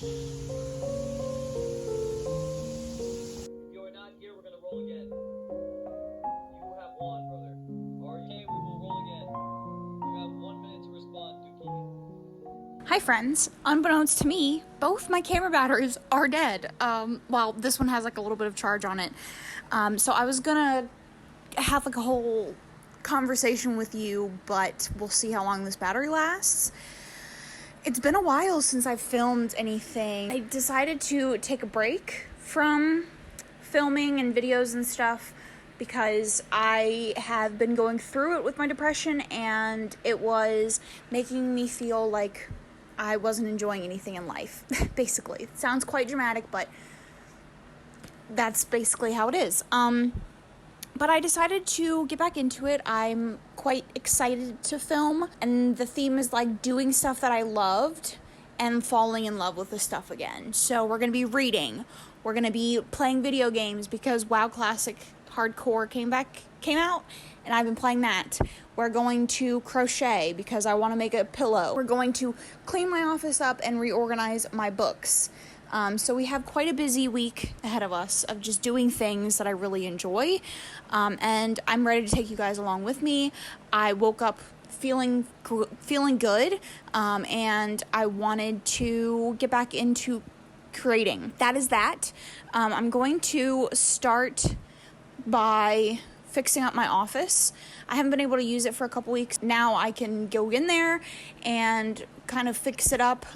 If you are not here, we're gonna roll again. You have won, brother. RK, we will roll again. You have 1 minute to respond to Keegan. Hi friends, unbeknownst to me, both my camera batteries are dead. Well, this one has like a little bit of charge on it. So I was gonna have like a whole conversation with you, but we'll see how long this battery lasts. It's been a while since I've filmed anything. I decided to take a break from filming and videos and stuff because I have been going through it with my depression, and it was making me feel like I wasn't enjoying anything in life, basically. It sounds quite dramatic, but that's basically how it is. But I decided to get back into it. I'm quite excited to film, and the theme is like doing stuff that I loved and falling in love with the stuff again. So we're going to be reading. We're going to be playing video games because WoW Classic Hardcore came out, and I've been playing that. We're going to crochet because I want to make a pillow. We're going to clean my office up and reorganize my books. So we have quite a busy week ahead of us of just doing things that I really enjoy. And I'm ready to take you guys along with me. I woke up feeling good, and I wanted to get back into creating. That is that. I'm going to start by fixing up my office. I haven't been able to use it for a couple weeks. Now I can go in there and kind of fix it up.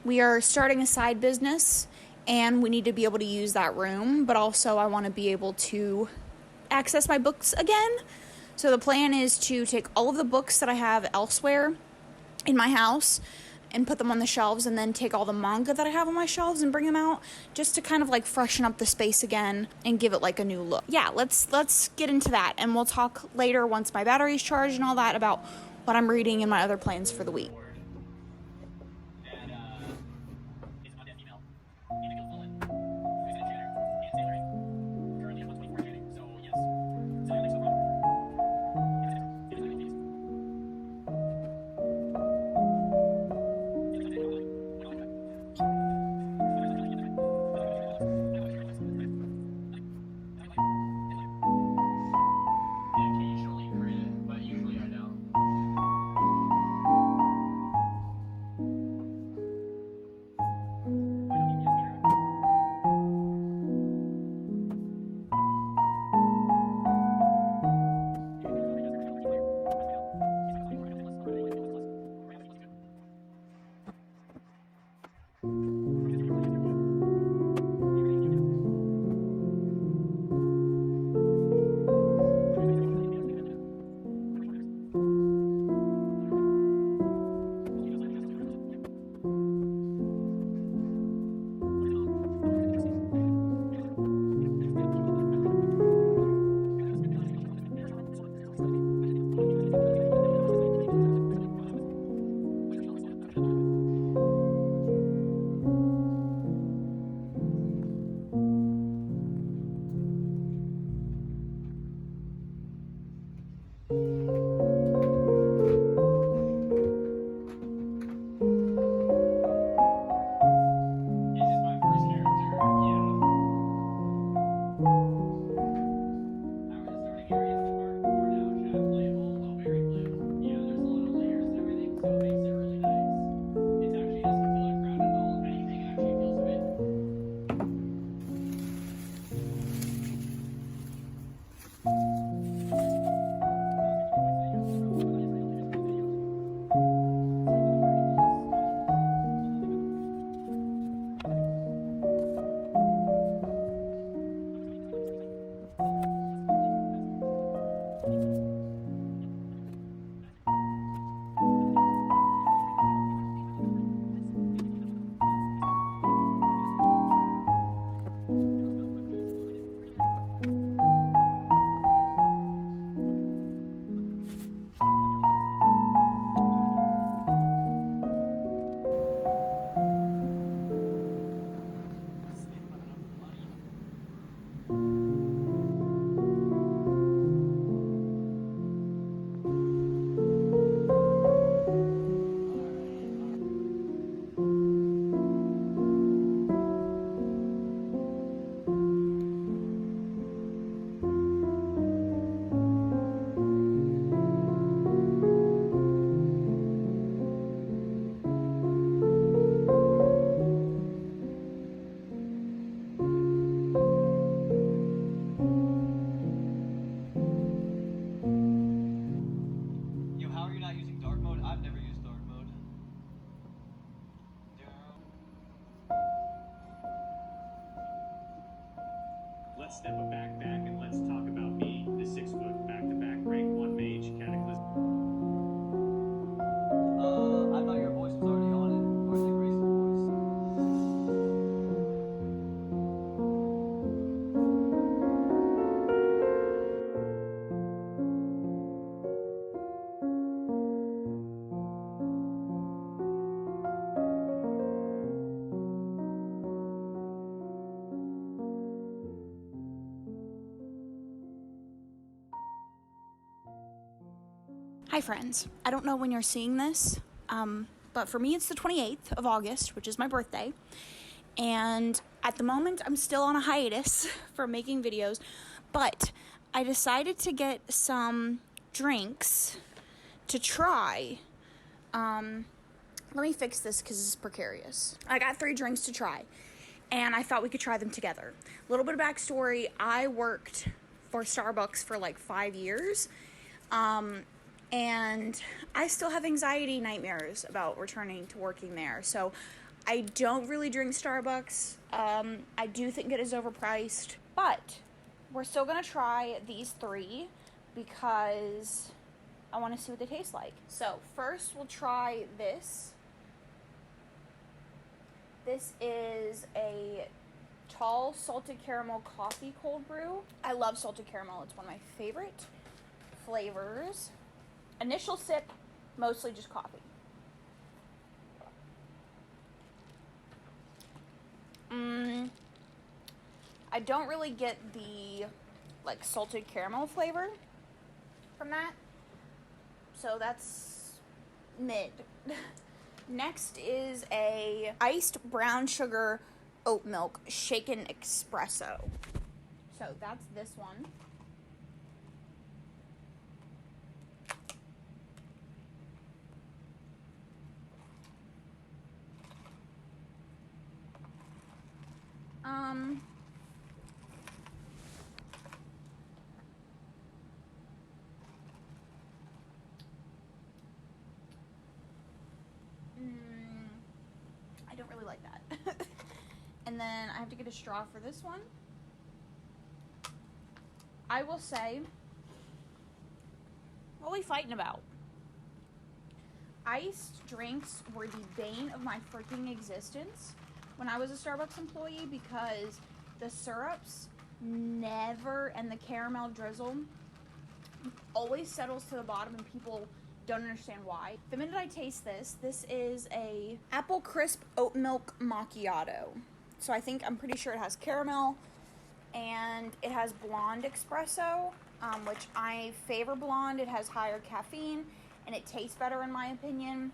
We are starting a side business, and we need to be able to use that room, but also I want to be able to access my books again. So the plan is to take all of the books that I have elsewhere in my house and put them on the shelves, and then take all the manga that I have on my shelves and bring them out just to kind of like freshen up the space again and give it like a new look. Yeah, let's get into that, and we'll talk later once my battery's charged and all that about what I'm reading and my other plans for the week. Let's step a backpack and let's talk about me, the 6-foot back-to-back rank 1 mage cataclysm. I thought your voice was already on it. Or is it Grace's voice? Hi friends, I don't know when you're seeing this, but for me it's the 28th of August, which is my birthday, and at the moment I'm still on a hiatus from making videos, but I decided to get some drinks to try. Let me fix this because it's precarious. I got 3 drinks to try, and I thought we could try them together. A little bit of backstory, I worked for Starbucks for like 5 years, and I still have anxiety nightmares about returning to working there. So I don't really drink Starbucks. I do think it is overpriced. But we're still going to try these 3 because I want to see what they taste like. So first we'll try this. This is a tall salted caramel coffee cold brew. I love salted caramel. It's one of my favorite flavors. Initial sip, mostly just coffee. I don't really get the like salted caramel flavor from that, so that's mid. Next is a iced brown sugar oat milk shaken espresso. So that's this one. I don't really like that. And then I have to get a straw for this one. I will say, what are we fighting about? Iced drinks were the bane of my freaking existence when I was a Starbucks employee because the syrups never, and the caramel drizzle always settles to the bottom and people don't understand why. The minute I taste this, this is a apple crisp oat milk macchiato. So I'm pretty sure it has caramel and it has blonde espresso, which I favor blonde. It has higher caffeine and it tastes better in my opinion.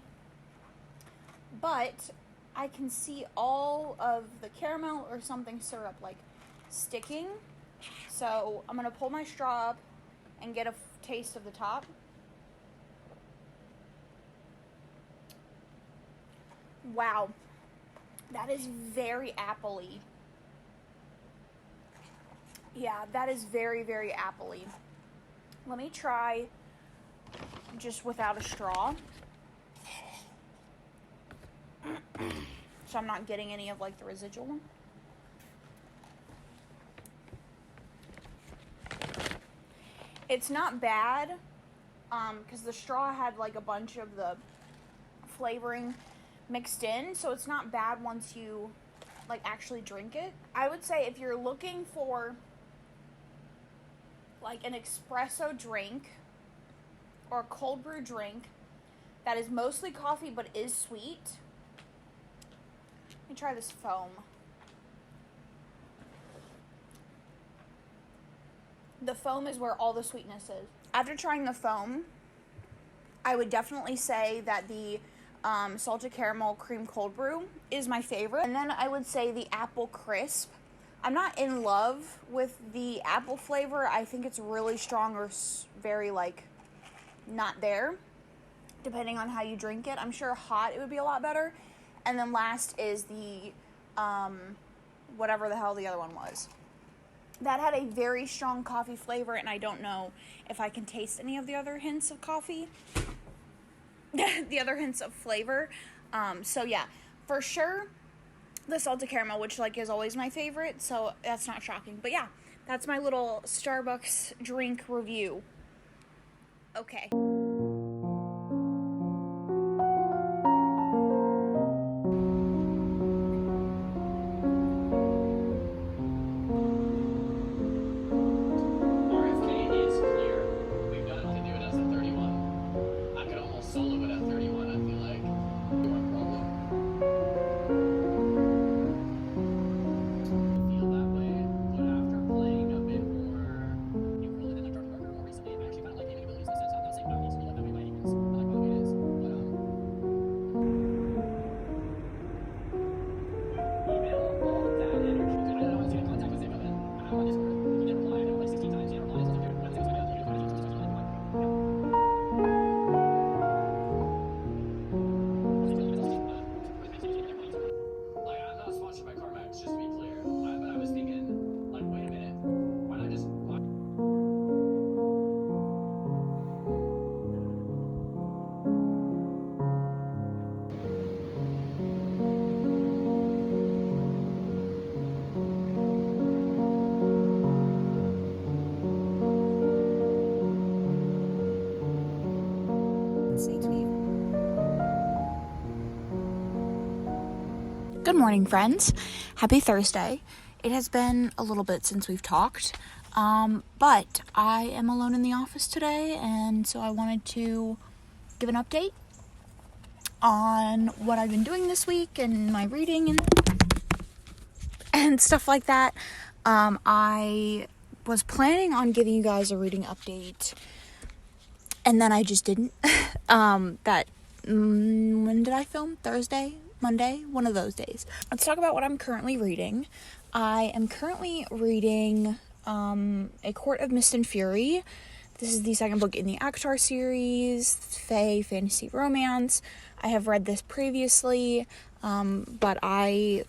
But I can see all of the caramel or something syrup like sticking. So I'm gonna pull my straw up and get a taste of the top. Wow, that is very apple-y. Yeah, that is very, very apple-y. Let me try just without a straw. So I'm not getting any of like the residual. It's not bad, because the straw had like a bunch of the flavoring mixed in, so it's not bad once you like actually drink it. I would say if you're looking for like an espresso drink or a cold brew drink that is mostly coffee but is sweet, let me try this foam. The foam is where all the sweetness is. After trying the foam, I would definitely say that the salted caramel cream cold brew is my favorite. And then I would say the apple crisp. I'm not in love with the apple flavor. I think it's really strong or very like not there, depending on how you drink it. I'm sure hot it would be a lot better. And then last is the whatever the hell the other one was. That had a very strong coffee flavor, and I don't know if I can taste any of the other hints of coffee. The other hints of flavor. So yeah, for sure, the salted caramel, which like is always my favorite, so that's not shocking. But yeah, That's my little Starbucks drink review. Okay. RFK is clear. We've got to do it as a 31. I could almost solo it at 31, I feel like. One problem. Feel that way, but after playing a bit more. New World and then Dark Darker more recently, I'm actually kind of like the abilities in the sense. I'm not saying that needs to be like that way by any means. I like what it is. But, email all that energy. I don't know, I was in contact with him, but I'm on Discord. He didn't reply. I know like 16 times. He didn't reply. So I was like, dude, Wednesday was my day. Like, I'm not sponsored by CarMax, just to be clear. But I was thinking, like, wait a minute. Why not just. Good morning, friends. Happy Thursday. It has been a little bit since we've talked, but I am alone in the office today, and so I wanted to give an update on what I've been doing this week and my reading and stuff like that. I was planning on giving you guys a reading update, and then I just didn't. When did I film? Thursday? Monday? One of those days. Let's talk about what I'm currently reading. I am currently reading A Court of Mist and Fury. This is the second book in the ACOTAR series, Fae Fantasy Romance. I have read this previously, but I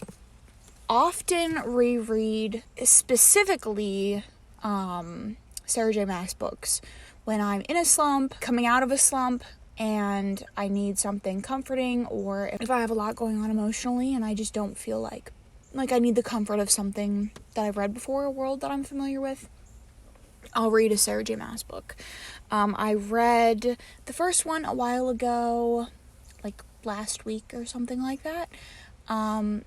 often reread specifically Sarah J. Maas books when I'm in a slump, coming out of a slump, and I need something comforting, or if I have a lot going on emotionally and I just don't feel like I need the comfort of something that I've read before, a world that I'm familiar with, I'll read a Sarah J. Maas book. I read the first one a while ago, like last week or something like that, and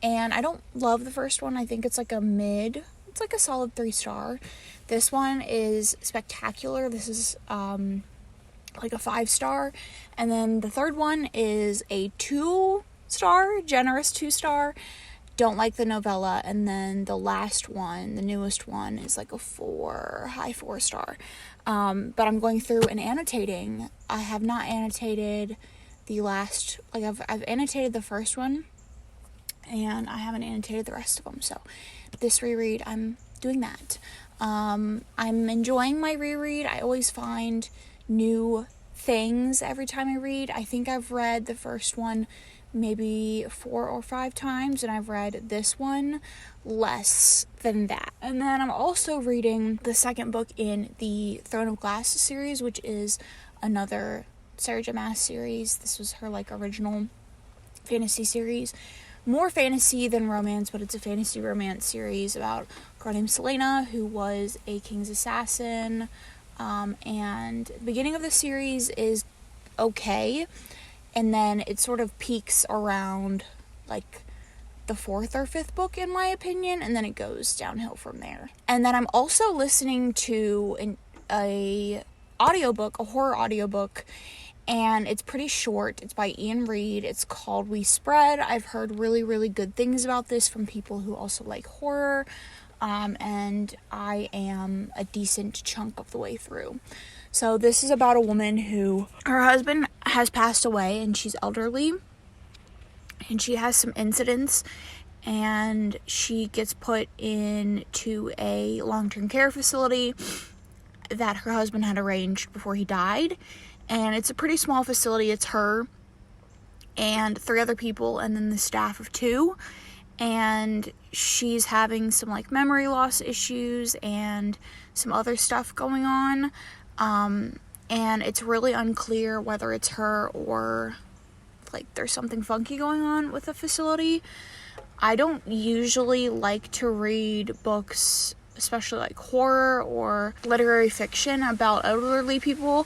I don't love the first one. I think it's like it's like a solid 3-star. This one is spectacular. This is like a 5-star, and then the third one is a 2-star, generous 2-star. Don't like the novella, and then the last one, the newest one, is like a 4, high 4-star. But I'm going through and annotating. I have not annotated the last, like I've annotated the first one, and I haven't annotated the rest of them. So this reread, I'm doing that. I'm enjoying my reread. I always find new things every time I read. I think I've read the first one maybe 4 or 5 times, and I've read this one less than that. And then I'm also reading the second book in the Throne of Glass series, which is another Sarah J. Maas series. This was her like original fantasy series. More fantasy than romance, but it's a fantasy romance series about a girl named Selena who was a king's assassin. And the beginning of the series is okay, and then it sort of peaks around like the 4th or 5th book, in my opinion, and then it goes downhill from there. And then I'm also listening to a horror audiobook, and it's pretty short. It's by Ian Reid. It's called We Spread. I've heard really, really good things about this from people who also like horror. And I am a decent chunk of the way through. So this is about a woman who, her husband has passed away, and she's elderly, and she has some incidents, and she gets put into a long-term care facility that her husband had arranged before he died, and it's a pretty small facility. It's her and 3 other people, and then the staff of 2, and she's having some like memory loss issues and some other stuff going on, and it's really unclear whether it's her or like there's something funky going on with the facility. I don't usually like to read books, especially like horror or literary fiction about elderly people,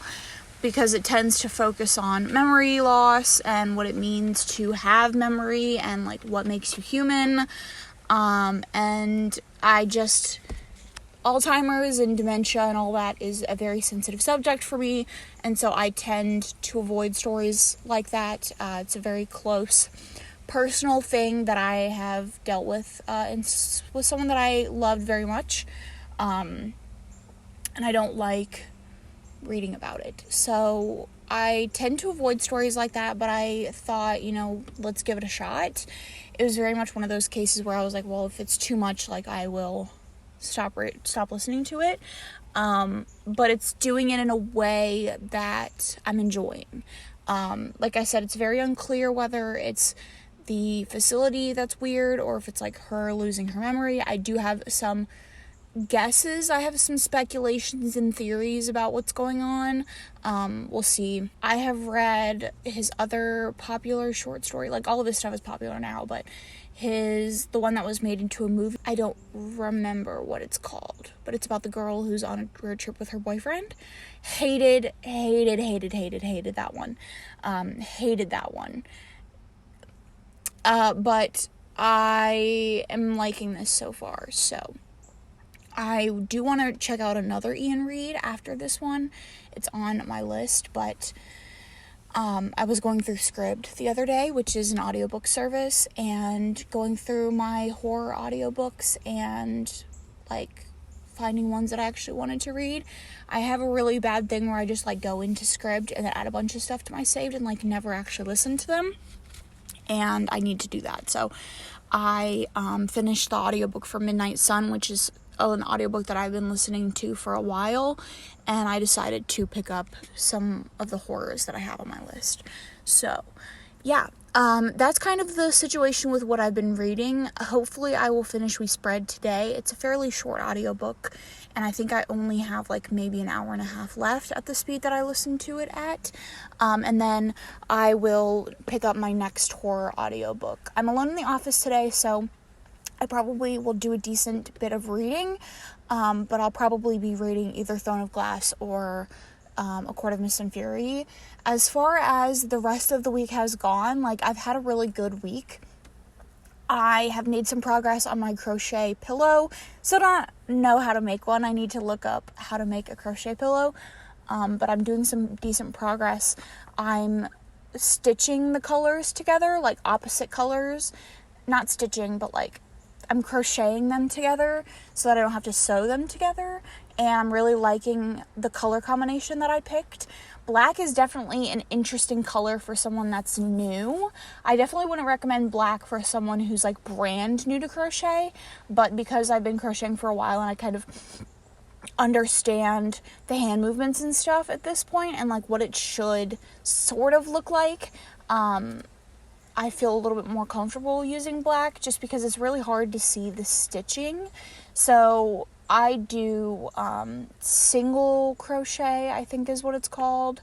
because it tends to focus on memory loss and what it means to have memory and like what makes you human. And Alzheimer's and dementia and all that is a very sensitive subject for me, and so I tend to avoid stories like that. It's a very close personal thing that I have dealt with with someone that I loved very much, and I don't like reading about it. So I tend to avoid stories like that, but I thought, let's give it a shot. It was very much one of those cases where I was like, well, if it's too much, like, I will stop listening to it. But it's doing it in a way that I'm enjoying. Like I said, it's very unclear whether it's the facility that's weird or if it's like her losing her memory. I do have some guesses. I have some speculations and theories about what's going on. We'll see. I have read his other popular short story. Like, all of his stuff is popular now, but the one that was made into a movie, I don't remember what it's called, but it's about the girl who's on a road trip with her boyfriend. Hated that one. Hated that one. But I am liking this so far, so I do want to check out another Ian read after this one. It's on my list, but I was going through Scribd the other day, which is an audiobook service, and going through my horror audiobooks and like finding ones that I actually wanted to read. I have a really bad thing where I just like go into Scribd and then add a bunch of stuff to my saved and like never actually listen to them, and I need to do that. So I finished the audiobook for Midnight Sun, which is an audiobook that I've been listening to for a while, and I decided to pick up some of the horrors that I have on my list. So yeah, that's kind of the situation with what I've been reading. Hopefully I will finish We Spread today. It's a fairly short audiobook, and I think I only have like maybe an hour and a half left at the speed that I listen to it at. And then I will pick up my next horror audiobook. I'm alone in the office today, so I probably will do a decent bit of reading, but I'll probably be reading either Throne of Glass or A Court of Mist and Fury. As far as the rest of the week has gone, like, I've had a really good week. I have made some progress on my crochet pillow. Still don't know how to make one. I need to look up how to make a crochet pillow, but I'm doing some decent progress. I'm stitching the colors together, like opposite colors. Not stitching, but like I'm crocheting them together so that I don't have to sew them together, and I'm really liking the color combination that I picked. Black is definitely an interesting color for someone that's new. I definitely wouldn't recommend black for someone who's like brand new to crochet, but because I've been crocheting for a while and I kind of understand the hand movements and stuff at this point and like what it should sort of look like, I feel a little bit more comfortable using black just because it's really hard to see the stitching. So I do single crochet, I think is what it's called.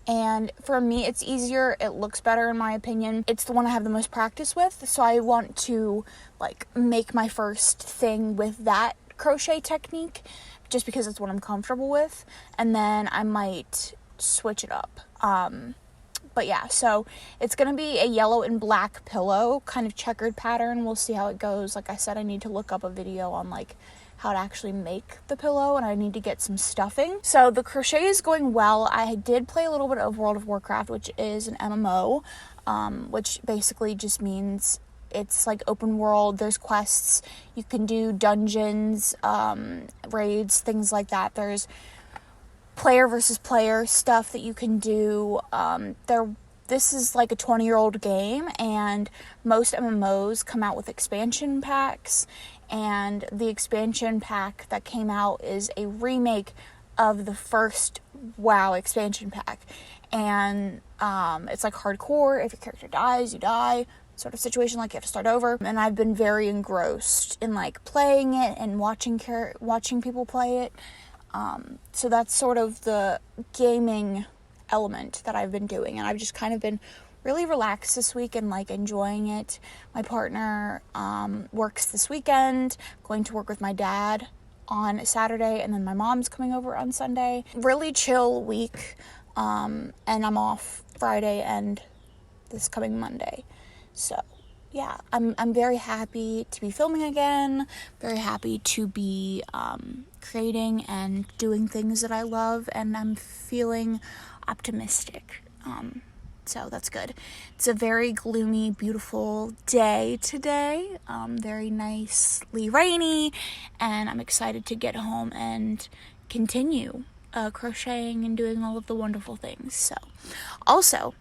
And for me, it's easier. It looks better in my opinion. It's the one I have the most practice with. So I want to like make my first thing with that crochet technique just because it's what I'm comfortable with. And then I might switch it up. But yeah, so it's going to be a yellow and black pillow, kind of checkered pattern. We'll see how it goes. Like I said, I need to look up a video on like how to actually make the pillow, and I need to get some stuffing. So the crochet is going well. I did play a little bit of World of Warcraft, which is an MMO, which basically just means it's like open world. There's quests. You can do dungeons, raids, things like that. There's player versus player stuff that you can do. This is like a 20-year-old game, and most MMOs come out with expansion packs, and the expansion pack that came out is a remake of the first WoW expansion pack, and it's like hardcore. If your character dies, you die, sort of situation, like you have to start over. And I've been very engrossed in like playing it and watching people play it. So that's sort of the gaming element that I've been doing, and I've just kind of been really relaxed this week and like enjoying it. My partner works this weekend, going to work with my dad on Saturday, and then my mom's coming over on Sunday. Really chill week, and I'm off Friday and this coming Monday. So yeah, I'm very happy to be filming again, very happy to be creating and doing things that I love, and I'm feeling optimistic. So that's good. It's a very gloomy, beautiful day today. Very nicely rainy, and I'm excited to get home and continue crocheting and doing all of the wonderful things. So, also,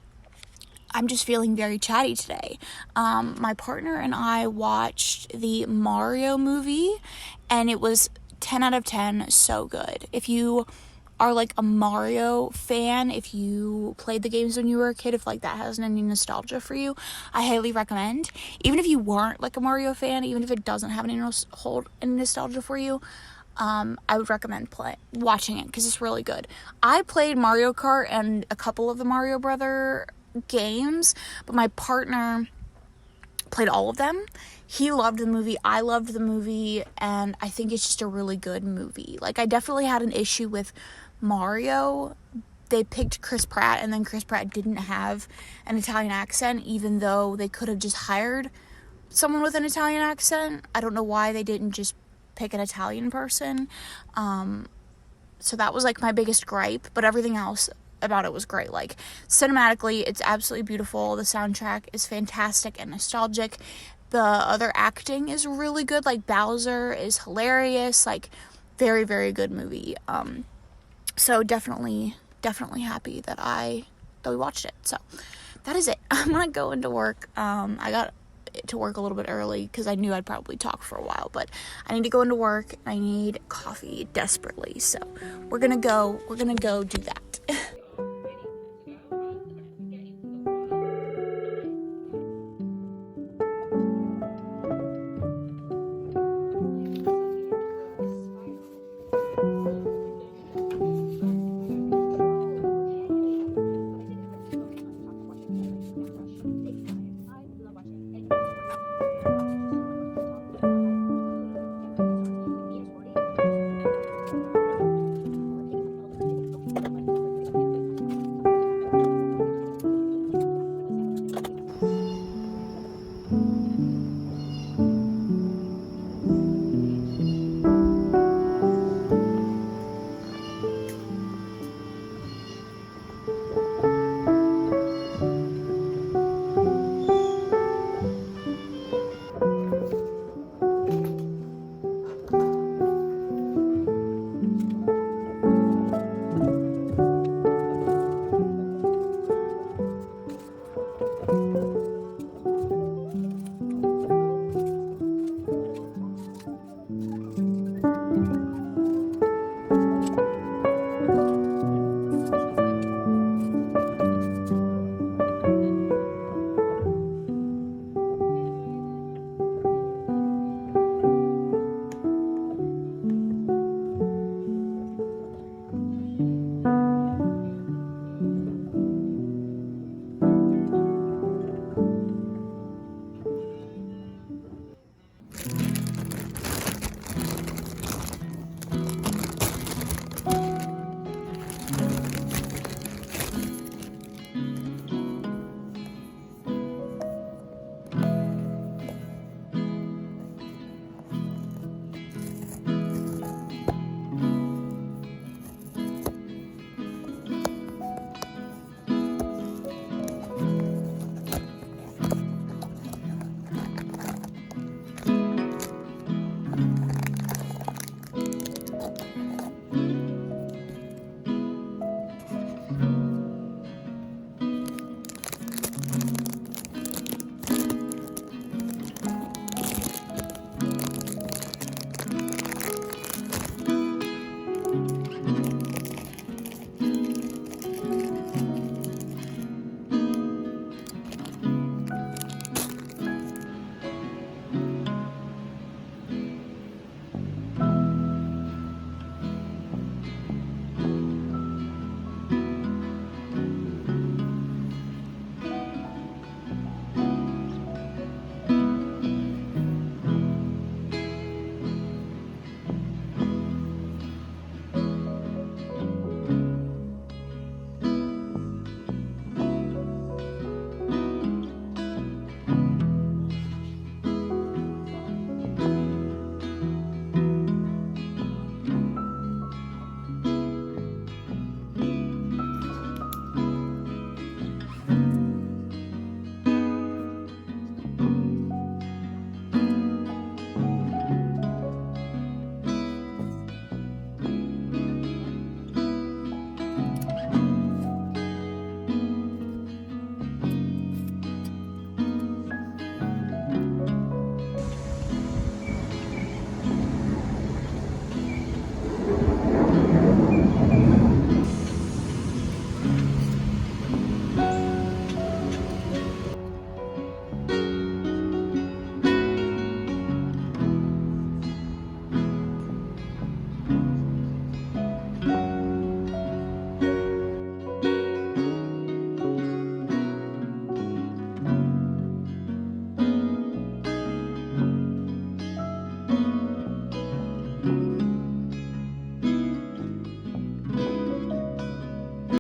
I'm just feeling very chatty today. My partner and I watched the Mario movie, and it was 10 out of 10, so good. If you are like a Mario fan, if you played the games when you were a kid, if like that has any nostalgia for you, I highly recommend. Even if you weren't like a Mario fan, even if it doesn't have any nostalgia for you, I would recommend watching it because it's really good. I played Mario Kart and a couple of the Mario Brother games, but my partner played all of them. He loved the movie, I loved the movie, and I think it's just a really good movie. Like, I definitely had an issue with Mario. They picked Chris Pratt, and then Chris Pratt didn't have an Italian accent, even though they could have just hired someone with an Italian accent. I don't know why they didn't just pick an Italian person. So that was like my biggest gripe, but everything else about it was great. Like, cinematically, it's absolutely beautiful. The soundtrack is fantastic and nostalgic. The other acting is really good. Like, Bowser is hilarious. Like, very, very good movie. So definitely happy that we watched it. So that is it. I'm gonna go into work. I got to work a little bit early because I knew I'd probably talk for a while, but I need to go into work. I need coffee desperately. So we're gonna go do that.